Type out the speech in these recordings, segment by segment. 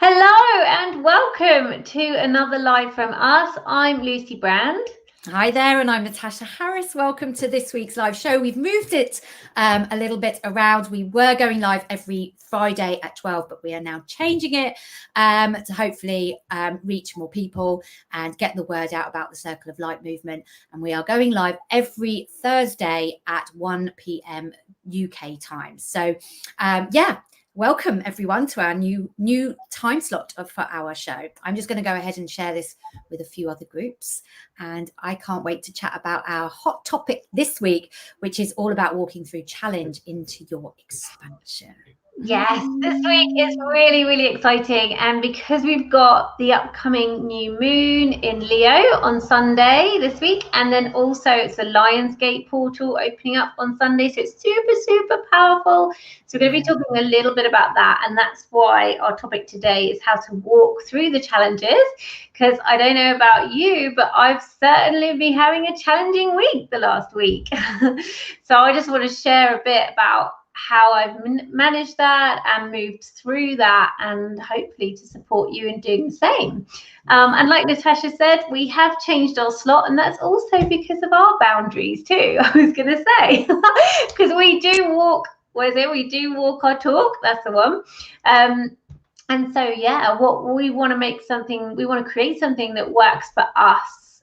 Hello and welcome to another live from us. I'm Lucy Brand. Hi there, and I'm Natasha Harris. Welcome to this week's live show. We've moved it a little bit around. We were going live every Friday at 12, but we are now changing it to hopefully reach more people and get the word out about the Circle of Light movement. And we are going live every Thursday at 1 p.m. UK time. So, welcome everyone to our new time slot for our show. I'm just going to go ahead and share this with a few other groups, and I can't wait to chat about our hot topic this week, which is all about walking through challenge into your expansion. Yes, this week is really, really exciting. And because we've got the upcoming new moon in Leo on Sunday this week, and then also it's the Lionsgate portal opening up on Sunday. So it's super, super powerful. So we're going to be talking a little bit about that. And that's why our topic today is how to walk through the challenges. Because I don't know about you, but I've certainly been having a challenging week the last week. So I just want to share a bit about how I've managed that and moved through that, and hopefully to support you in doing the same. And like Natasha said, we have changed our slot, and that's also because of our boundaries too. I was going to say, because we do walk, we do walk our talk, that's the one. And so, yeah, what we want to we want to create something that works for us,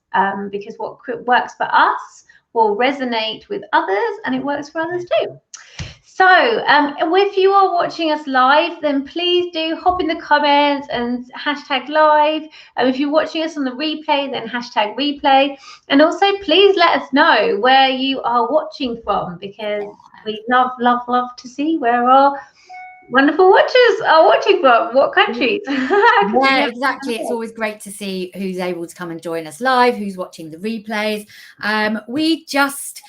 because what works for us will resonate with others, and it works for others too. So if you are watching us live, then please do hop in the comments and hashtag live. If you're watching us on the replay, then hashtag replay. And also, please let us know where you are watching from, because we love to see where our wonderful watchers are watching from, what countries. Yeah, exactly. It's always great to see who's able to come and join us live, who's watching the replays. We just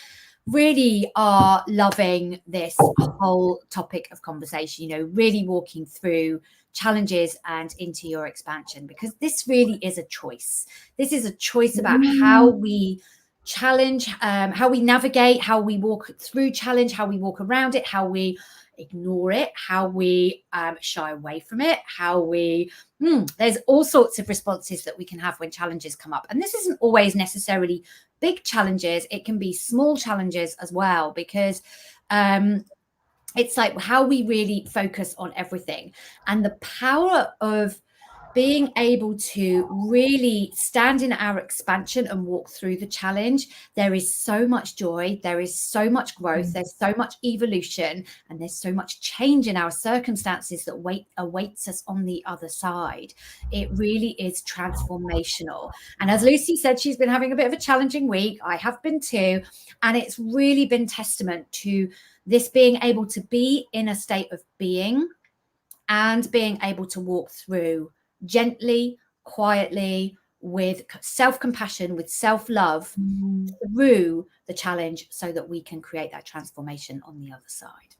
really are loving this whole topic of conversation, really walking through challenges and into your expansion, because this really is a choice. This is a choice about how we challenge, how we navigate, how we walk through challenge, how we walk around it, how we ignore it, how we shy away from it, how we there's all sorts of responses that we can have when challenges come up. And this isn't always necessarily big challenges. It can be small challenges as well, because it's like how we really focus on everything, and the power of being able to really stand in our expansion and walk through the challenge. There is so much joy, there is so much growth, there's so much evolution, and there's so much change in our circumstances that awaits us on the other side. It really is transformational. And as Lucy said, she's been having a bit of a challenging week. I have been too. And it's really been testament to this being able to be in a state of being and being able to walk through gently, quietly, with self-compassion, with self-love through the challenge, so that we can create that transformation on the other side.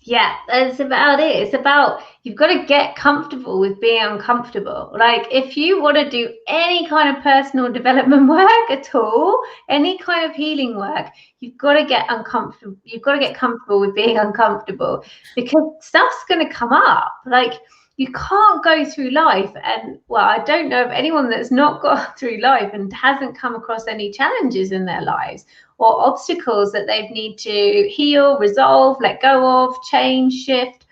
Yeah, that's about it. It's about, you've got to get comfortable with being uncomfortable. Like, if you want to do any kind of personal development work at all, any kind of healing work, you've got to get uncomfortable. You've got to get comfortable with being uncomfortable, because stuff's going to come up. Like, you can't go through life and, well, I don't know of anyone that's not gone through life and hasn't come across any challenges in their lives or obstacles that they need to heal, resolve, let go of, change, shift,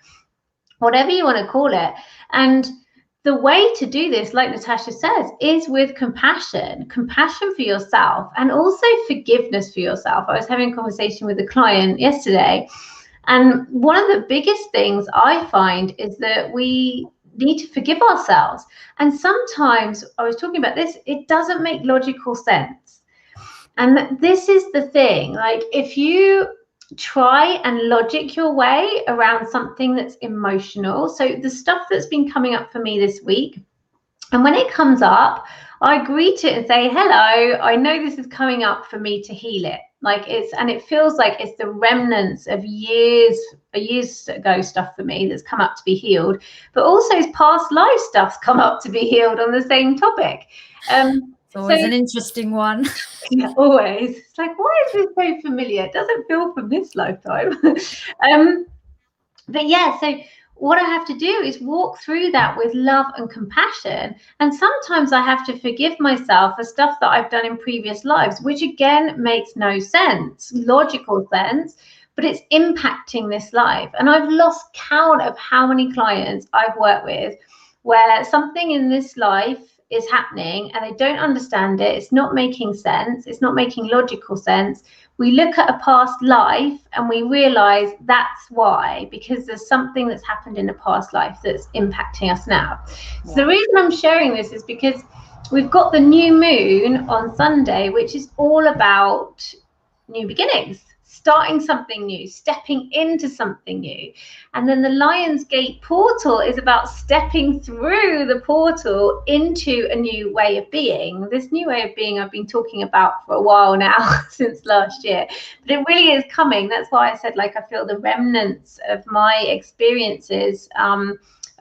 whatever you want to call it. And the way to do this, like Natasha says, is with compassion for yourself, and also forgiveness for yourself. I was having a conversation with a client yesterday, and one of the biggest things I find is that we need to forgive ourselves. And sometimes, I was talking about this, it doesn't make logical sense. And this is the thing, like, if you try and logic your way around something that's emotional, so the stuff that's been coming up for me this week, and when it comes up, I greet it and say, hello, I know this is coming up for me to heal it. And it feels like it's the remnants of years ago stuff for me that's come up to be healed, but also past life stuff's come up to be healed on the same topic. It's always an interesting one. Yeah, always. It's like, why is this so familiar? It doesn't feel from this lifetime. But yeah, so what I have to do is walk through that with love and compassion. And sometimes I have to forgive myself for stuff that I've done in previous lives, which again makes no sense, logical sense, but it's impacting this life. And I've lost count of how many clients I've worked with where something in this life is happening and they don't understand it. It's not making sense. It's not making logical sense. We look at a past life and we realize that's why, because there's something that's happened in a past life that's impacting us now. So the reason I'm sharing this is because we've got the new moon on Sunday, which is all about new beginnings, starting something new, stepping into something new. And then the Lion's Gate portal is about stepping through the portal into a new way of being. This new way of being I've been talking about for a while now, since last year, but it really is coming. That's why I said, like, I feel the remnants of my experiences are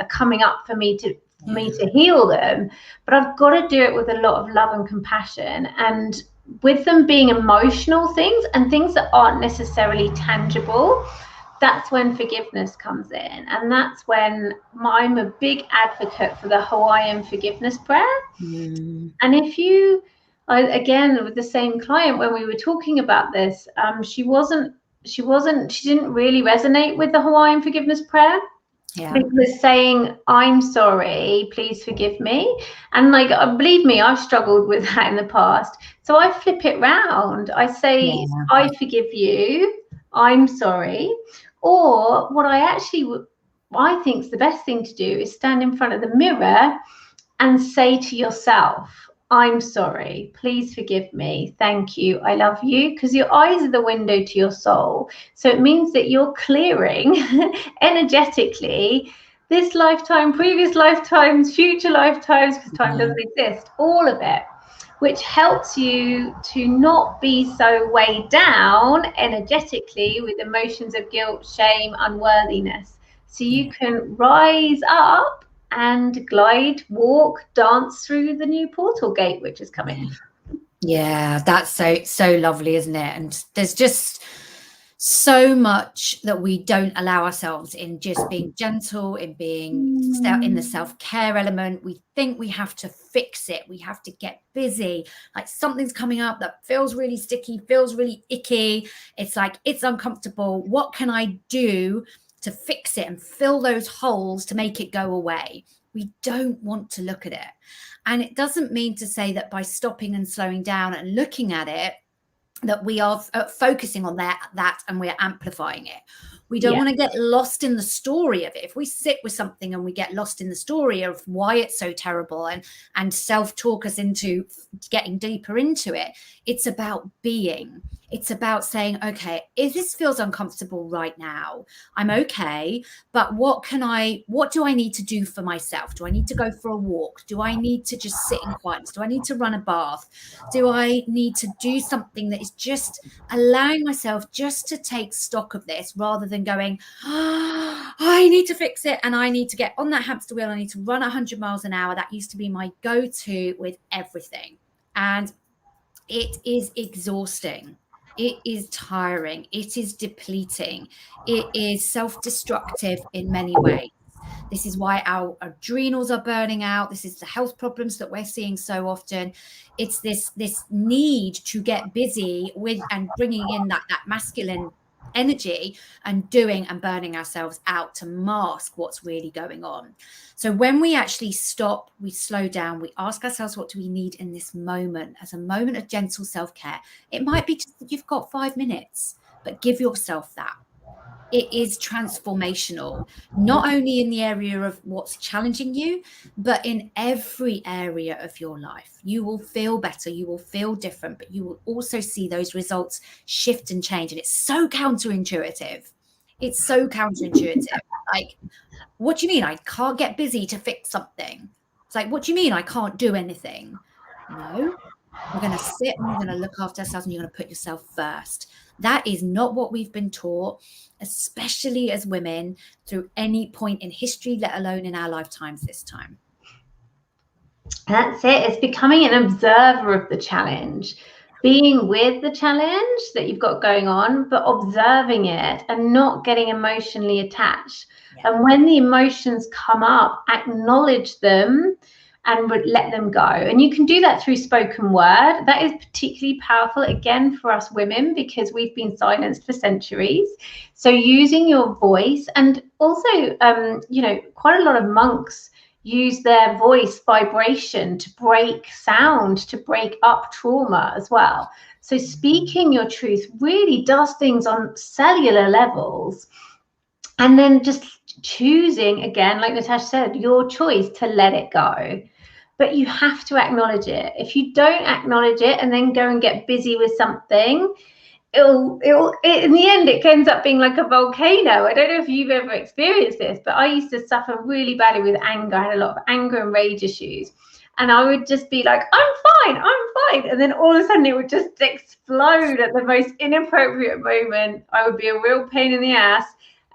coming up for me to heal them. But I've got to do it with a lot of love and compassion, and with them being emotional things and things that aren't necessarily tangible. That's when forgiveness comes in, and that's when I'm a big advocate for the Hawaiian forgiveness prayer. And if you, again, with the same client, when we were talking about this, she didn't really resonate with the Hawaiian forgiveness prayer. Because saying, I'm sorry, please forgive me. And like, believe me, I've struggled with that in the past. So I flip it round. I say, I forgive you, I'm sorry. Or what I think is the best thing to do is stand in front of the mirror and say to yourself, I'm sorry, please forgive me, thank you, I love you, because your eyes are the window to your soul. So it means that you're clearing energetically this lifetime, previous lifetimes, future lifetimes, because time doesn't exist, all of it, which helps you to not be so weighed down energetically with emotions of guilt, shame, unworthiness. So you can rise up and glide, walk, dance through the new portal gate, which is coming. Yeah, that's so lovely, isn't it? And there's just so much that we don't allow ourselves in, just being gentle, in being in the self-care element. We think we have to fix it. We have to get busy. Like something's coming up that feels really sticky, feels really icky. It's like, it's uncomfortable. What can I do to fix it and fill those holes to make it go away? We don't want to look at it. And it doesn't mean to say that by stopping and slowing down and looking at it, that we are focusing on that and we're amplifying it. We don't want to get lost in the story of it. If we sit with something and we get lost in the story of why it's so terrible and self-talk us into getting deeper into it, it's about being. It's about saying, okay, if this feels uncomfortable right now, I'm okay, but what do I need to do for myself? Do I need to go for a walk? Do I need to just sit in quietness? Do I need to run a bath? Do I need to do something that is just allowing myself just to take stock of this, rather than going, oh, I need to fix it and I need to get on that hamster wheel. I need to run 100 miles an hour. That used to be my go-to with everything. And it is exhausting. It is tiring. It is depleting. It is self-destructive in many ways. This is why our adrenals are burning out. This is the health problems that we're seeing so often. It's this need to get busy with and bringing in that masculine energy and doing and burning ourselves out to mask what's really going on. So when we actually stop, we slow down, we ask ourselves, what do we need in this moment, as a moment of gentle self-care? It might be just that you've got 5 minutes, but give yourself that. It is transformational, not only in the area of what's challenging you, but in every area of your life. You will feel better, you will feel different, but you will also see those results shift and change. And it's so counterintuitive. It's so counterintuitive. Like, what do you mean I can't get busy to fix something? It's like, what do you mean I can't do anything? No, we're going to sit and we're going to look after ourselves, and you're going to put yourself first. That is not what we've been taught, especially as women, through any point in history, let alone in our lifetimes this time. That's it. It's becoming an observer of the challenge, being with the challenge that you've got going on, but observing it and not getting emotionally attached. Yeah. And when the emotions come up, acknowledge them and let them go. And you can do that through spoken word. That is particularly powerful, again, for us women, because we've been silenced for centuries. So using your voice, and also, you know, quite a lot of monks use their voice vibration to break sound, to break up trauma as well. So speaking your truth really does things on cellular levels. And then just choosing, again, like Natasha said, your choice to let it go. But you have to acknowledge it. If you don't acknowledge it and then go and get busy with something, it'll in the end, it ends up being like a volcano. I don't know if you've ever experienced this, but I used to suffer really badly with anger. I had a lot of anger and rage issues. And I would just be like, I'm fine. And then all of a sudden it would just explode at the most inappropriate moment. I would be a real pain in the ass.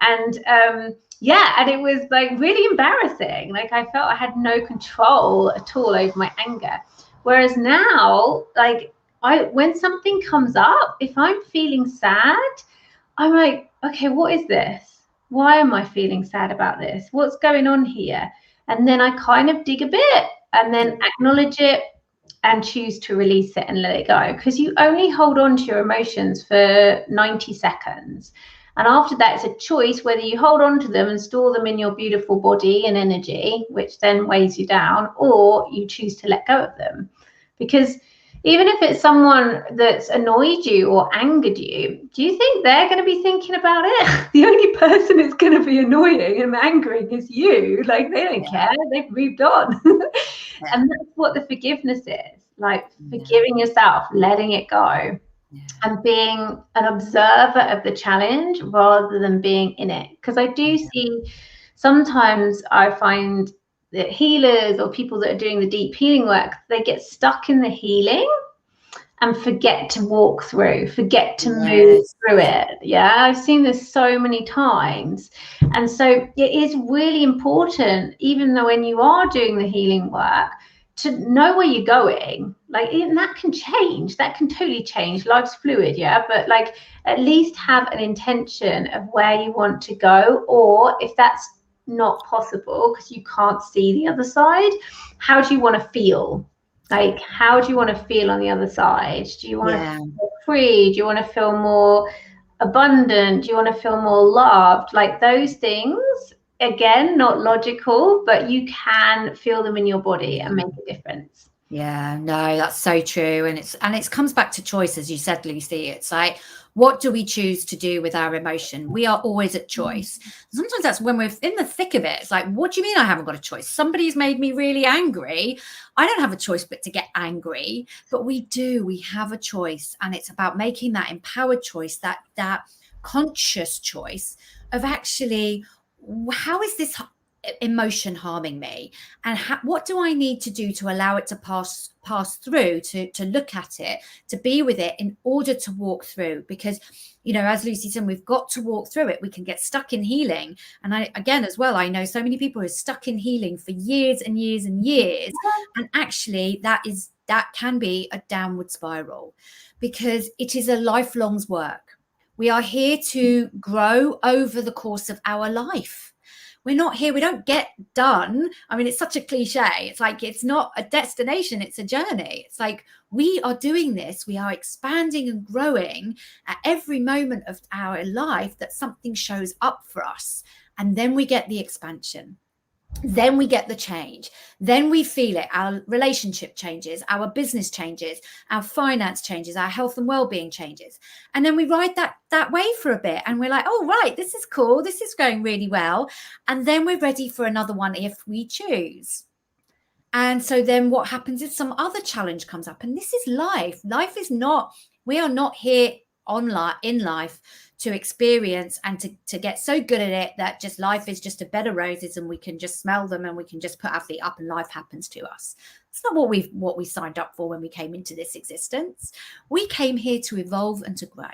And yeah, and it was like really embarrassing. Like I felt I had no control at all over my anger. Whereas now, like when something comes up, if I'm feeling sad, I'm like, okay, what is this? Why am I feeling sad about this? What's going on here? And then I kind of dig a bit and then acknowledge it and choose to release it and let it go. Because you only hold on to your emotions for 90 seconds. And after that, it's a choice whether you hold on to them and store them in your beautiful body and energy, which then weighs you down, or you choose to let go of them. Because even if it's someone that's annoyed you or angered you, do you think they're going to be thinking about it? The only person who's going to be annoying and angering is you. Like, they don't care. They've moved on. And that's what the forgiveness is. Like, forgiving yourself, letting it go. And being an observer of the challenge rather than being in it. Because I do see sometimes I find that healers or people that are doing the deep healing work, they get stuck in the healing and forget to walk through, forget to move through it. Yeah, I've seen this so many times. And so it is really important, even though when you are doing the healing work, to know where you're going. Like, and that can change, that can totally change. Life's fluid, yeah, but like at least have an intention of where you want to go. Or if that's not possible because you can't see the other side, how do you want to feel? Like, how do you want to feel on the other side? Do you want to feel free? Do you want to feel more abundant? Do you want to feel more loved? Like, those things, again, not logical, but you can feel them in your body and make a difference. Yeah, no, that's so true. And it comes back to choice, as you said, Lucy. It's like, what do we choose to do with our emotion? We are always at choice. Sometimes that's when we're in the thick of it. It's like, what do you mean I haven't got a choice? Somebody's made me really angry. I don't have a choice but to get angry. But we do. We have a choice. And it's about making that empowered choice, that conscious choice of actually, how is this emotion harming me, and what do I need to do to allow it to pass through, to look at it, to be with it in order to walk through? Because, you know, as Lucy said, we've got to walk through it. We can get stuck in healing. And I know so many people who are stuck in healing for years and years and years. And actually that can be a downward spiral, because it is a lifelong's work. We are here to grow over the course of our life. We're not here, we don't get done. I mean, it's such a cliche. It's like, it's not a destination, it's a journey. It's like, we are doing this, we are expanding and growing at every moment of our life that something shows up for us. And then we get the expansion. Then we get the change. Then we feel it. Our relationship changes, our business changes, our finance changes, our health and well-being changes. And then we ride that wave for a bit and we're like, oh, right, this is cool. This is going really well. And then we're ready for another one if we choose. And so then what happens is some other challenge comes up. And this is life. Life is not, we are not here in life to experience and to get so good at it that just life is just a bed of roses and we can just smell them and we can just put our feet up and life happens to us. It's not what we signed up for when we came into this existence. We came here to evolve and to grow.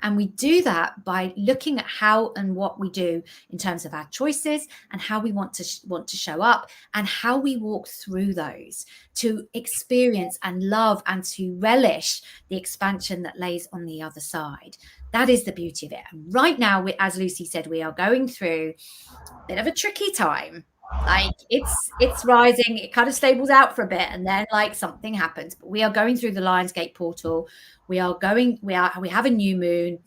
And we do that by looking at how and what we do in terms of our choices and how we want to show up, and how we walk through those to experience and love and to relish the expansion that lays on the other side. That is the beauty of it. And right now, as Lucy said, we are going through a bit of a tricky time. Like it's rising, it kind of stables out for a bit, and then like something happens. But we are going through the Lionsgate portal. We have a new moon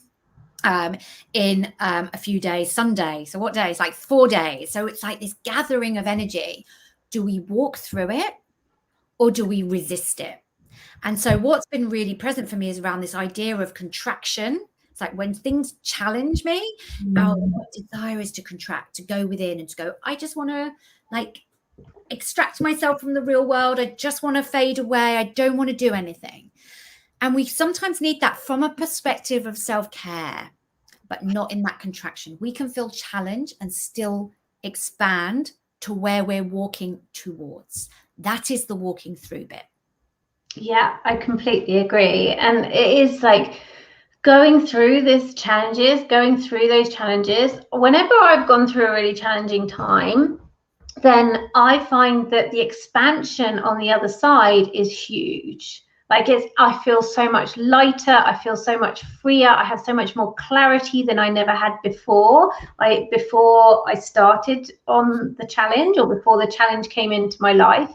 in a few days, Sunday. So what day? It's like 4 days. So it's like this gathering of energy. Do we walk through it, or do we resist it? And so what's been really present for me is around this idea of contraction. It's like when things challenge me, our desire is to contract, to go within and to go, I just want to like extract myself from the real world. I just want to fade away. I don't want to do anything. And we sometimes need that from a perspective of self-care, but not in that contraction. We can feel challenged and still expand to where we're walking towards. That is the walking through bit. Yeah, I completely agree. And it is like going through those challenges. Whenever I've gone through a really challenging time, then I find that the expansion on the other side is huge. Like I feel so much lighter. I feel so much freer. I have so much more clarity than I never had before. Before I started on the challenge, or before the challenge came into my life.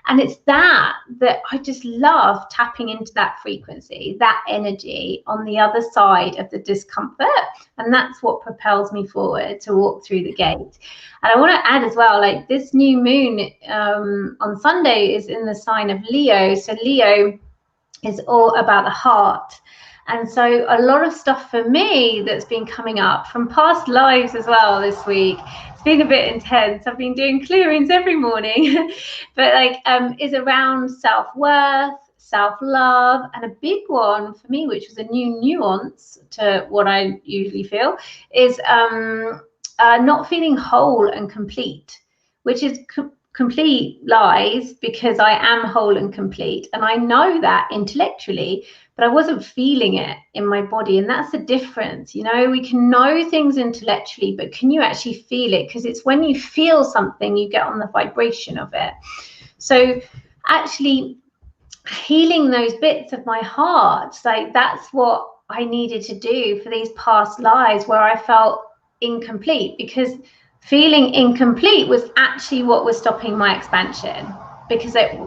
And it's that I just love tapping into that frequency, that energy on the other side of the discomfort. And that's what propels me forward to walk through the gate. And I want to add as well, like this new moon on Sunday is in the sign of Leo. So Leo is all about the heart. And so a lot of stuff for me that's been coming up from past lives as well this week. It's been a bit intense. I've been doing clearings every morning, but like is around self-worth, self-love, and a big one for me, which was a new nuance to what I usually feel, is not feeling whole and complete, which is complete lies, because I am whole and complete, and I know that intellectually, but I wasn't feeling it in my body. And that's the difference. You know, we can know things intellectually, but can you actually feel it? Because it's when you feel something, you get on the vibration of it. So actually healing those bits of my heart, like that's what I needed to do for these past lives where I felt incomplete, because feeling incomplete was actually what was stopping my expansion, because it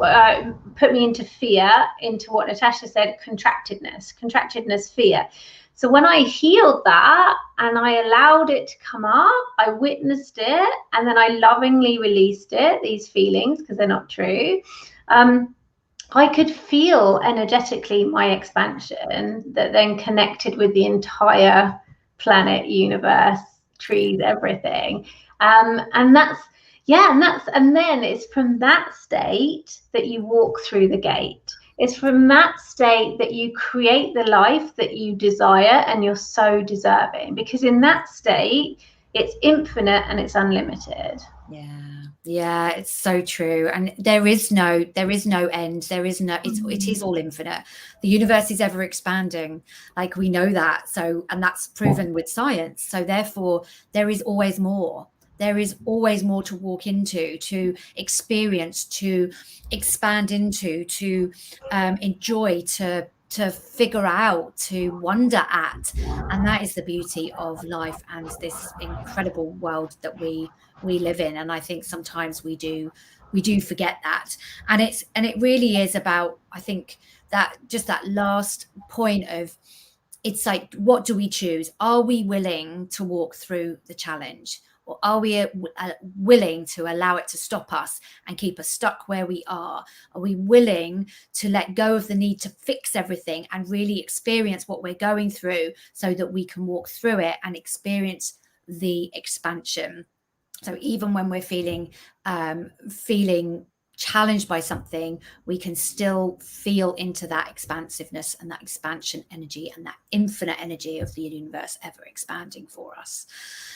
put me into fear, into what Natasha said, contractedness, fear. So when I healed that and I allowed it to come up, I witnessed it, and then I lovingly released it, these feelings, because they're not true. I could feel energetically my expansion that then connected with the entire planet, universe, trees, everything. And then it's from that state that you walk through the gate. It's from that state that you create the life that you desire and you're so deserving, because in that state, it's infinite and it's unlimited. Yeah, it's so true. And there is no end. It is all infinite. The universe is ever expanding. Like we know that. So, and that's proven with science. So therefore there is always more. There is always more to walk into, to experience, to expand into, to enjoy, to figure out, to wonder at. And that is the beauty of life and this incredible world that we live in. And I think sometimes we do forget that. And it really is about, I think, that just that last point of, it's like, what do we choose? Are we willing to walk through the challenge? Or are we willing to allow it to stop us and keep us stuck where we are? Are we willing to let go of the need to fix everything and really experience what we're going through so that we can walk through it and experience the expansion? So even when we're feeling challenged by something, we can still feel into that expansiveness and that expansion energy and that infinite energy of the universe ever expanding for us.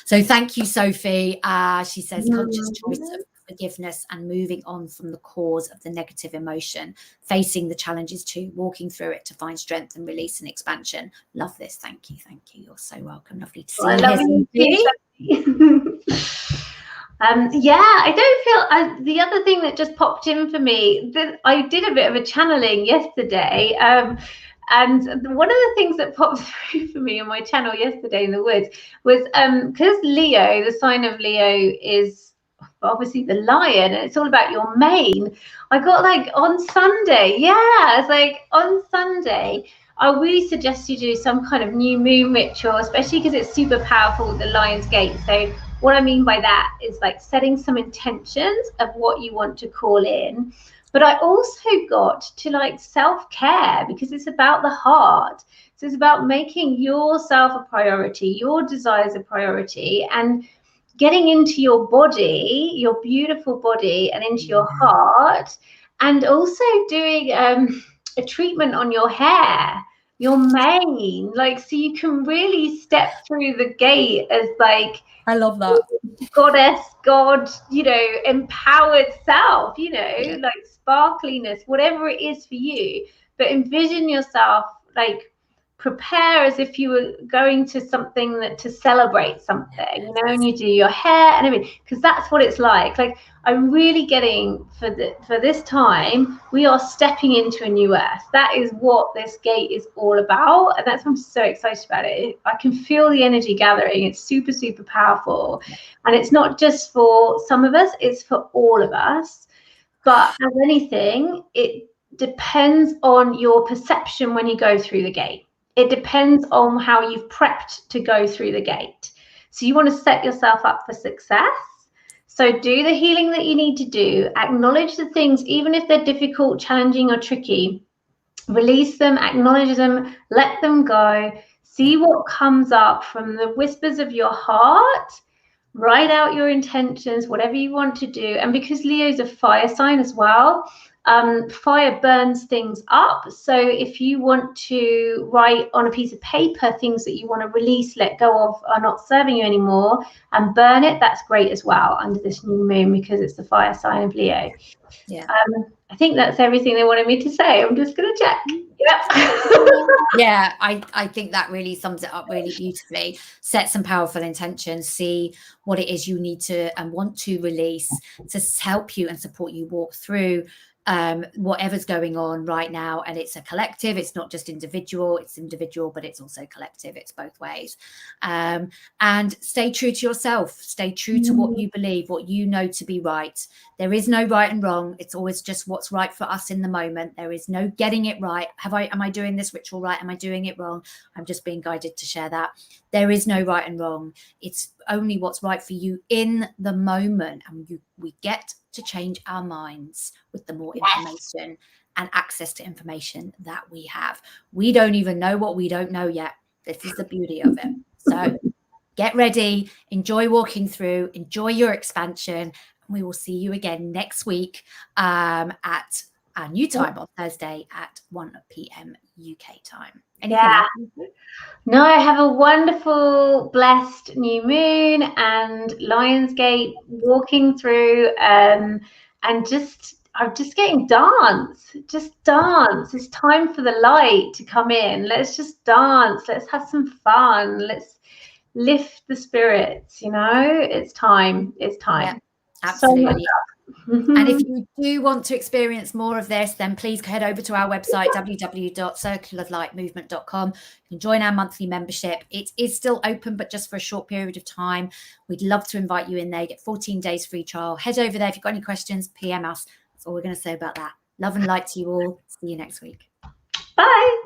So thank you, Sophie. She says conscious choice of forgiveness and moving on from the cause of the negative emotion, facing the challenges too, walking through it to find strength and release and expansion. Love this. Thank you. You're so welcome. Lovely to see you here. Yeah, I don't feel the other thing that just popped in for me, that I did a bit of a channeling yesterday, and one of the things that popped through for me on my channel yesterday in the woods was because Leo, the sign of Leo is obviously the lion, and it's all about your mane. I got like on Sunday, it's like on Sunday, I really suggest you do some kind of new moon ritual, especially because it's super powerful with the Lion's Gate. So what I mean by that is like setting some intentions of what you want to call in. But I also got to like self-care, because it's about the heart. So it's about making yourself a priority, your desires a priority, and getting into your body, your beautiful body, and into your heart, and also doing a treatment on your hair, your mane, like, so you can really step through the gate as like, I love that, goddess, God, empowered self, like sparkliness, whatever it is for you. But envision yourself like, prepare as if you were going to something to celebrate something, and you do your hair and everything, because that's what it's like. Like, I'm really getting for this time, we are stepping into a new earth. That is what this gate is all about, and that's why I'm so excited about it. I can feel the energy gathering. It's super, super powerful, and it's not just for some of us, it's for all of us. But as anything, it depends on your perception when you go through the gate. It depends on how you've prepped to go through the gate. So you want to set yourself up for success. So do the healing that you need to do. Acknowledge the things, even if they're difficult, challenging, or tricky. Release them, acknowledge them, let them go. See what comes up from the whispers of your heart. Write out your intentions, whatever you want to do. And because Leo's a fire sign as well, fire burns things up. So if you want to write on a piece of paper things that you want to release, let go of, are not serving you anymore, and burn it, that's great as well under this new moon, because it's the fire sign of Leo. I think that's everything they wanted me to say. I'm just going to check. Yeah, I think that really sums it up really beautifully. Set some powerful intentions, see what it is you need to and want to release to help you and support you walk through whatever's going on right now. And it's a collective, it's not just individual, it's individual, but it's also collective, it's both ways. And stay true to yourself, stay true to what you believe, what you know to be right. There is no right and wrong. It's always just what's right for us in the moment. There is no getting it right. Am I doing this ritual right? Am I doing it wrong? I'm just being guided to share that. There is no right and wrong. It's only what's right for you in the moment. And we get to change our minds with the more information and access to information that we have. We don't even know what we don't know yet. This is the beauty of it. So get ready, enjoy walking through, enjoy your expansion. We will see you again next week at our new time on Thursday at 1 p.m. UK time. Anything else? No, have a wonderful, blessed new moon and Lionsgate walking through, and I'm just getting dance. Just dance. It's time for the light to come in. Let's just dance. Let's have some fun. Let's lift the spirits. It's time. It's time. Yeah, absolutely. And if you do want to experience more of this, then please head over to our website, www.circleoflightmovement.com. You can join our monthly membership. It is still open, but just for a short period of time. We'd love to invite you in there. You get 14 days free trial. Head over there. If you've got any questions, PM us. That's all we're going to say about that. Love and light to you all. See you next week. Bye.